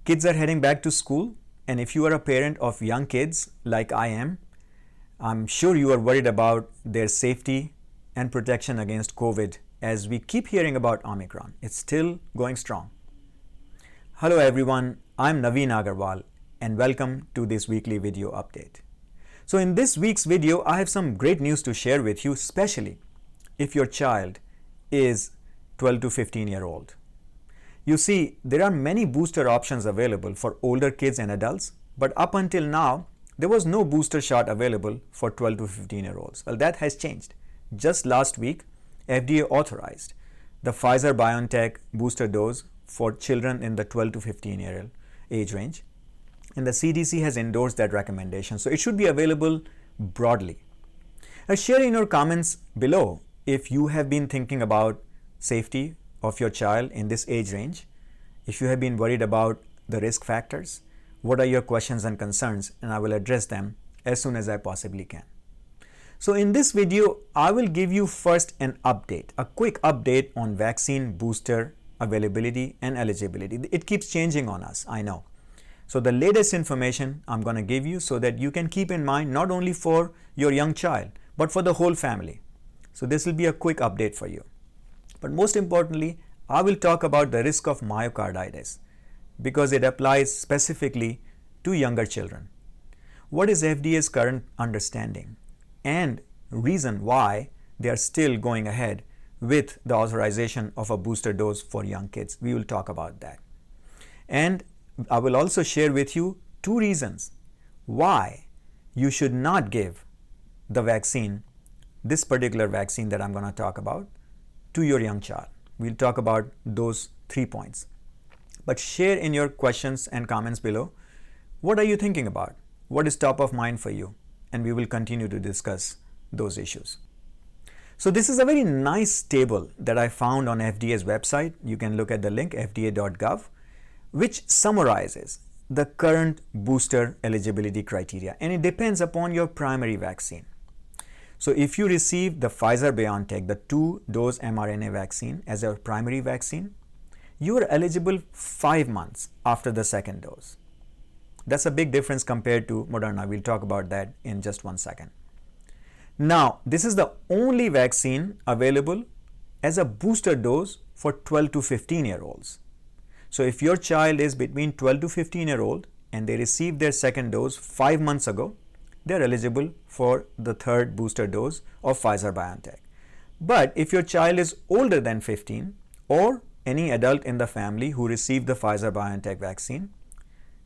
Kids are heading back to school, and if you are a parent of young kids like I am, I'm sure you are worried about their safety and protection against COVID as we keep hearing about Omicron. It's still going strong. Hello everyone, I'm Naveen Agarwal and welcome to this weekly video update. So in this week's video, I have some great news to share with you, especially if your child is 12 to 15 year old. You see, there are many booster options available for older kids and adults, but up until now, there was no booster shot available for 12 to 15 year olds. Well, that has changed. Just last week, FDA authorized the Pfizer-BioNTech booster dose for children in the 12 to 15 year old age range. And the CDC has endorsed that recommendation. So it should be available broadly. Now share in your comments below if you have been thinking about safety of your child in this age range, if you have been worried about the risk factors, what are your questions and concerns, and I will address them as soon as I possibly can. So in this video, I will give you first an update, a quick update on vaccine booster availability and eligibility. It keeps changing on us, I know. So the latest information I'm going to give you so that you can keep in mind not only for your young child, but for the whole family. So this will be a quick update for you. But most importantly, I will talk about the risk of myocarditis because it applies specifically to younger children. What is FDA's current understanding and reason why they are still going ahead with the authorization of a booster dose for young kids? We will talk about that. And I will also share with you two reasons why you should not give the vaccine, this particular vaccine that I'm going to talk about, to your young child. We'll talk about those 3 points. But share in your questions and comments below. What are you thinking about? What is top of mind for you? And we will continue to discuss those issues. So this is a very nice table that I found on FDA's website. You can look at the link fda.gov, which summarizes the current booster eligibility criteria, and it depends upon your primary vaccine. So if you receive the Pfizer-BioNTech, the 2-dose mRNA vaccine as your primary vaccine, you are eligible 5 months after the second dose. That's a big difference compared to Moderna. We'll talk about that in just 1 second. Now, this is the only vaccine available as a booster dose for 12 to 15 year olds. So if your child is between 12 to 15 year old and they received their second dose 5 months ago, they're eligible for the third booster dose of Pfizer-BioNTech. But if your child is older than 15 or any adult in the family who received the Pfizer-BioNTech vaccine,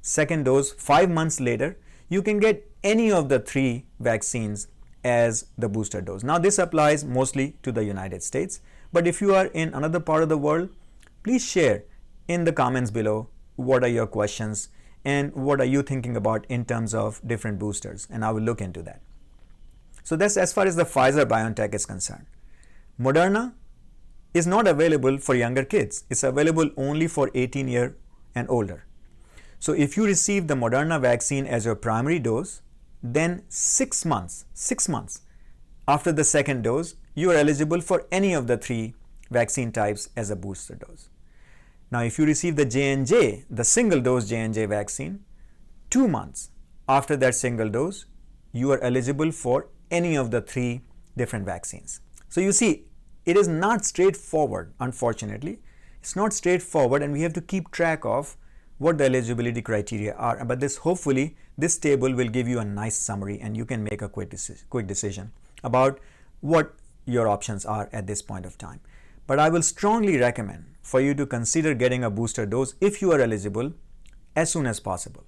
second dose 5 months later, you can get any of the 3 vaccines as the booster dose. Now this applies mostly to the United States, but if you are in another part of the world, please share in the comments below what are your questions and what are you thinking about in terms of different boosters, and I will look into that. So that's as far as the Pfizer-BioNTech is concerned. Moderna is not available for younger kids. It's available only for 18 year and older. So if you receive the Moderna vaccine as your primary dose, then 6 months after the second dose, you are eligible for any of the 3 vaccine types as a booster dose. Now, if you receive the J&J, the single dose J&J vaccine, 2 months after that single dose, you are eligible for any of the 3 different vaccines. So you see, it is not straightforward, unfortunately. It's not straightforward, and we have to keep track of what the eligibility criteria are. But hopefully, this table will give you a nice summary and you can make a quick decision about what your options are at this point of time. But I will strongly recommend for you to consider getting a booster dose if you are eligible as soon as possible.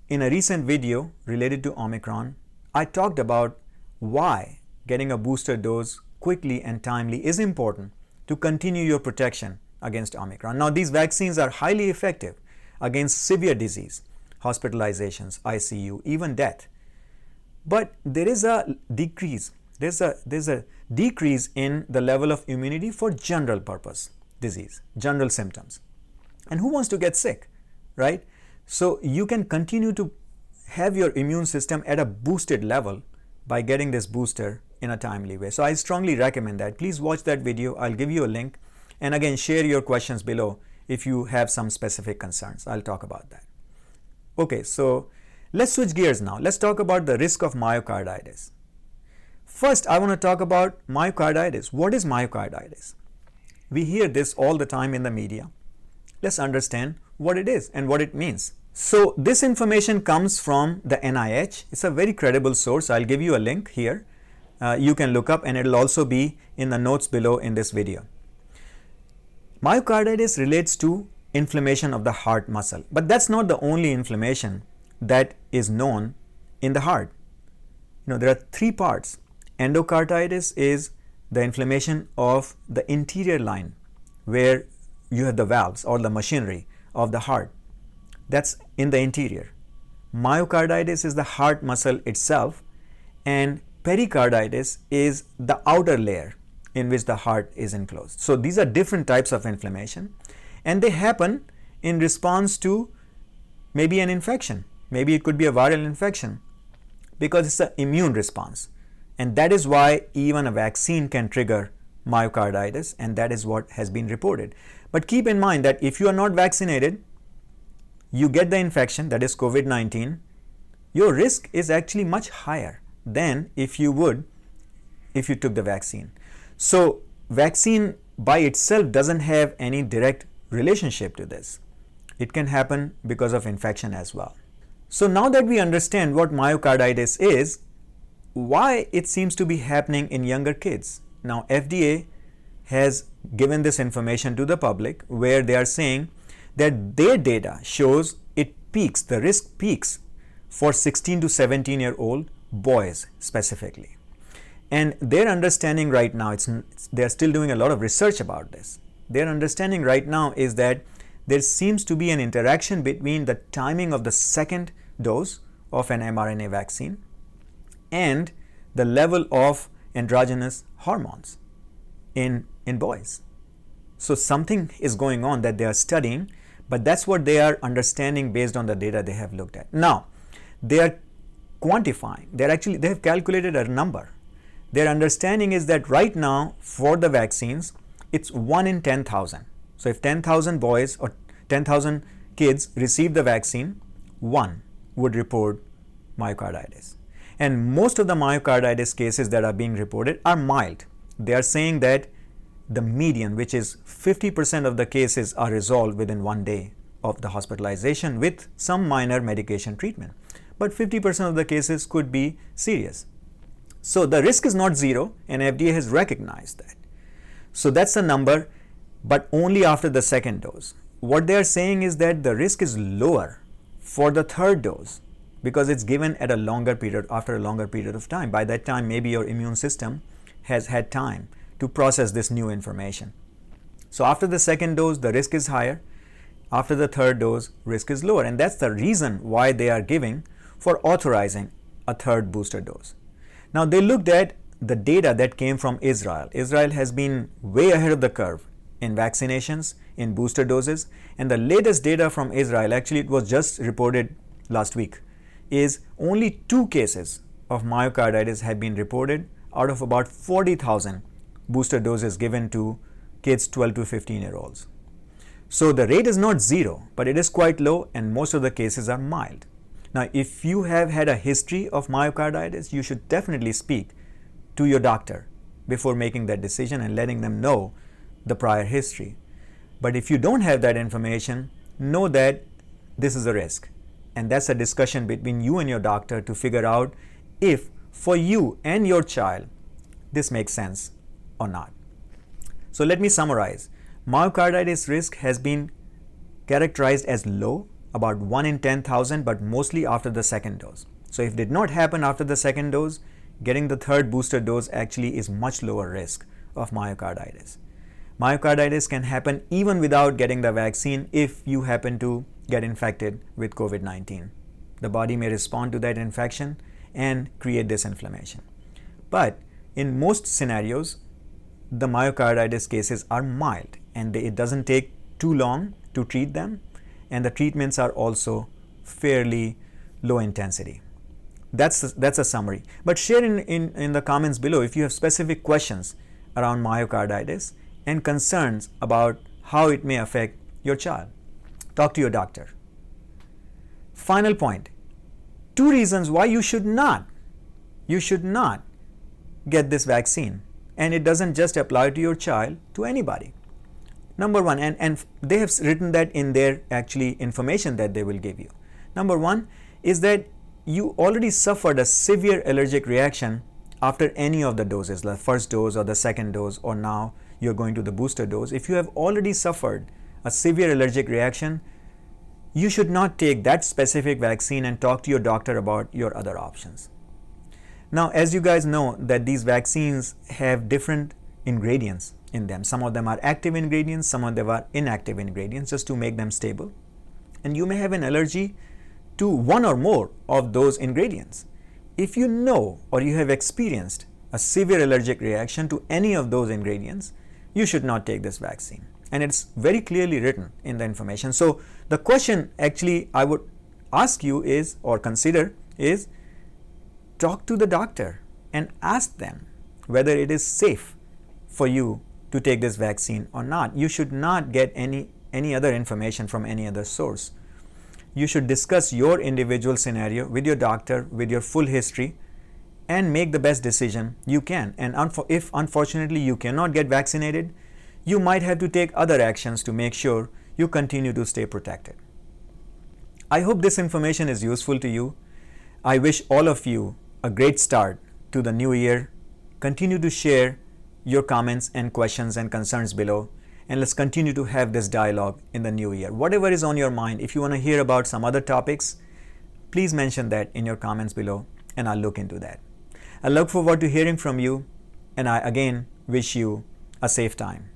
In a recent video related to Omicron, I talked about why getting a booster dose quickly and timely is important to continue your protection against Omicron. Now, these vaccines are highly effective against severe disease, hospitalizations, ICU, even death. But there is a decrease. There's a decrease in the level of immunity for general purpose disease, general symptoms. And who wants to get sick, right? So you can continue to have your immune system at a boosted level by getting this booster in a timely way. So I strongly recommend that. Please watch that video. I'll give you a link. And again, share your questions below if you have some specific concerns. I'll talk about that. Okay, so let's switch gears now. Let's talk about the risk of myocarditis. First, I want to talk about myocarditis. What is myocarditis? We hear this all the time in the media. Let's understand what it is and what it means. So this information comes from the NIH. It's a very credible source. I'll give you a link here. You can look up, and it'll also be in the notes below in this video. Myocarditis relates to inflammation of the heart muscle, but that's not the only inflammation that is known in the heart. There are three parts. Endocarditis is the inflammation of the interior line where you have the valves or the machinery of the heart. That's in the interior. Myocarditis is the heart muscle itself, and pericarditis is the outer layer in which the heart is enclosed. So these are different types of inflammation, and they happen in response to maybe an infection. Maybe it could be a viral infection because it's an immune response. And that is why even a vaccine can trigger myocarditis, and that is what has been reported. But keep in mind that if you are not vaccinated, you get the infection, that is COVID-19, your risk is actually much higher than if you took the vaccine. So vaccine by itself doesn't have any direct relationship to this. It can happen because of infection as well. So now that we understand what myocarditis is, why it seems to be happening in younger kids. Now FDA has given this information to the public where they are saying that their data shows the risk peaks for 16 to 17-year-old boys specifically. And their understanding right now, they're still doing a lot of research about this. Their understanding right now is that there seems to be an interaction between the timing of the second dose of an mRNA vaccine and the level of androgenous hormones in boys. So something is going on that they are studying, but that's what they are understanding based on the data they have looked at. Now, they are quantifying. They have calculated a number. Their understanding is that right now for the vaccines, it's 1 in 10,000. So if 10,000 boys or 10,000 kids receive the vaccine, 1 would report myocarditis. And most of the myocarditis cases that are being reported are mild. They are saying that the median, which is 50% of the cases, are resolved within 1 day of the hospitalization with some minor medication treatment. But 50% of the cases could be serious. So the risk is not zero, and FDA has recognized that. So that's the number, but only after the second dose. What they are saying is that the risk is lower for the third dose because it's given at after a longer period of time. By that time, maybe your immune system has had time to process this new information. So after the second dose, the risk is higher. After the third dose, risk is lower. And that's the reason why they are giving for authorizing a third booster dose. Now they looked at the data that came from Israel. Israel has been way ahead of the curve in vaccinations, in booster doses. And the latest data from Israel, actually it was just reported last week, is only 2 cases of myocarditis have been reported out of about 40,000 booster doses given to kids 12 to 15-year-olds. So the rate is not zero, but it is quite low, and most of the cases are mild. Now, if you have had a history of myocarditis, you should definitely speak to your doctor before making that decision and letting them know the prior history. But if you don't have that information, know that this is a risk. And that's a discussion between you and your doctor to figure out if for you and your child this makes sense or not. So let me summarize. Myocarditis risk has been characterized as low, about 1 in 10,000, but mostly after the second dose. So if it did not happen after the second dose, getting the third booster dose actually is much lower risk of myocarditis. Myocarditis can happen even without getting the vaccine if you happen to get infected with COVID-19. The body may respond to that infection and create this inflammation. But in most scenarios, the myocarditis cases are mild, and it doesn't take too long to treat them, and the treatments are also fairly low intensity. That's a summary. But share in the comments below if you have specific questions around myocarditis and concerns about how it may affect your child. Talk to your doctor. Final point, 2 reasons why you should not get this vaccine. And it doesn't just apply to your child, to anybody. Number one, and they have written that in their actually information that they will give you. Number one is that you already suffered a severe allergic reaction after any of the doses, the first dose or the second dose, or now you're going to the booster dose. If you have already suffered a severe allergic reaction, you should not take that specific vaccine, and talk to your doctor about your other options. Now, as you guys know, that these vaccines have different ingredients in them. Some of them are active ingredients, some of them are inactive ingredients, just to make them stable. And you may have an allergy to one or more of those ingredients. If you know or you have experienced a severe allergic reaction to any of those ingredients, you should not take this vaccine. And it's very clearly written in the information. So the question actually I would ask you is, or consider is, talk to the doctor and ask them whether it is safe for you to take this vaccine or not. You should not get any other information from any other source. You should discuss your individual scenario with your doctor, with your full history, and make the best decision you can. And if unfortunately you cannot get vaccinated, you might have to take other actions to make sure you continue to stay protected. I hope this information is useful to you. I wish all of you a great start to the new year. Continue to share your comments and questions and concerns below, and let's continue to have this dialogue in the new year. Whatever is on your mind, if you want to hear about some other topics, please mention that in your comments below, and I'll look into that. I look forward to hearing from you, and I again wish you a safe time.